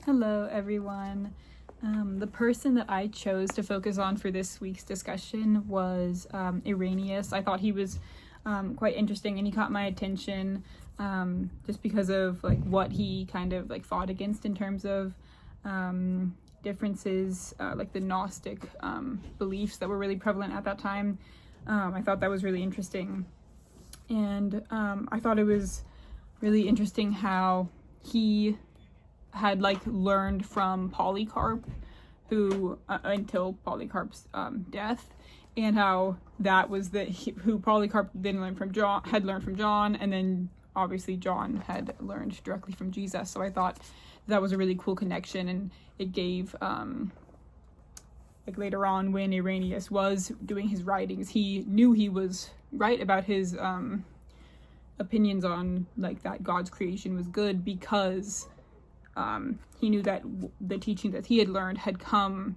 Hello, everyone. The person that I chose to focus on for this week's discussion was Irenaeus. I thought he was quite interesting, and he caught my attention just because of what he kind of fought against in terms of differences, like the Gnostic beliefs that were really prevalent at that time. I thought that was really interesting, and I thought it was really interesting how he had learned from Polycarp, who until Polycarp's death, and how that was who Polycarp then learned from John, and then obviously John had learned directly from Jesus. So I thought that was a really cool connection, and it gave later on when Irenaeus was doing his writings, he knew he was right about his opinions on that God's creation was good, because he knew that the teaching that he had learned had come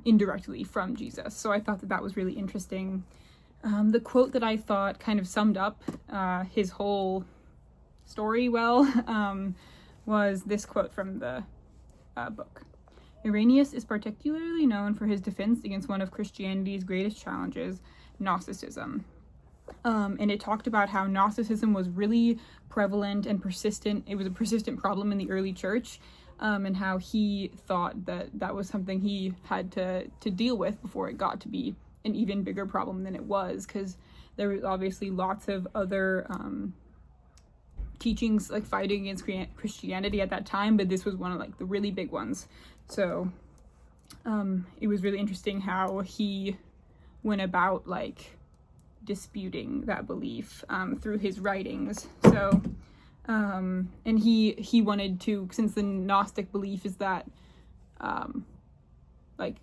indirectly from Jesus. So I thought that was really interesting. The quote that I thought kind of summed up his whole story well was this quote from the book. Irenaeus is particularly known for his defense against one of Christianity's greatest challenges, Gnosticism. And it talked about how Gnosticism was really prevalent and persistent. It was a persistent problem in the early church, and how he thought that was something he had to deal with before it got to be an even bigger problem than it was, because there was obviously lots of other teachings fighting against Christianity at that time, but this was one of the really big ones. So it was really interesting how he went about disputing that belief through his writings. So and he wanted to, since the Gnostic belief is that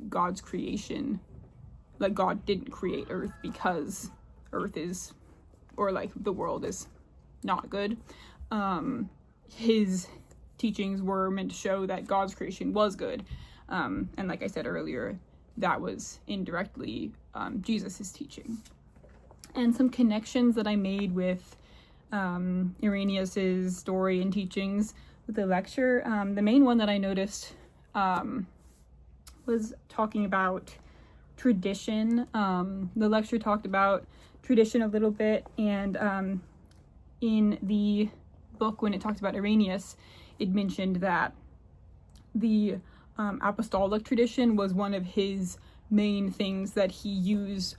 God's creation, God didn't create Earth because Earth is, or the world is not good. His teachings were meant to show that God's creation was good, and like I said earlier, that was indirectly Jesus's teaching. And some connections that I made with Irenaeus's story and teachings with the lecture. The main one that I noticed was talking about tradition. The lecture talked about tradition a little bit, and in the book, when it talked about Irenaeus, it mentioned that the apostolic tradition was one of his main things that he used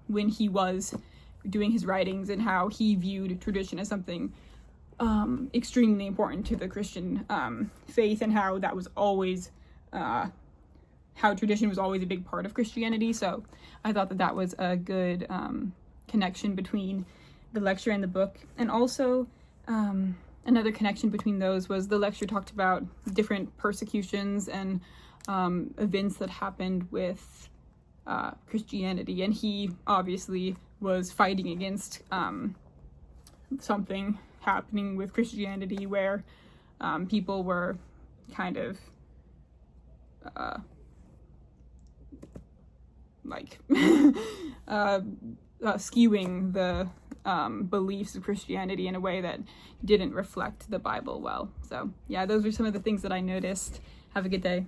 when he was doing his writings, and how he viewed tradition as something extremely important to the Christian faith, and how that was always how tradition was always a big part of Christianity. So I thought that was a good connection between the lecture and the book. And also another connection between those was the lecture talked about different persecutions and events that happened with Christianity, and he obviously was fighting against something happening with Christianity where people were kind of skewing the beliefs of Christianity in a way that didn't reflect the Bible well. So yeah, those were some of the things that I noticed. Have a good day.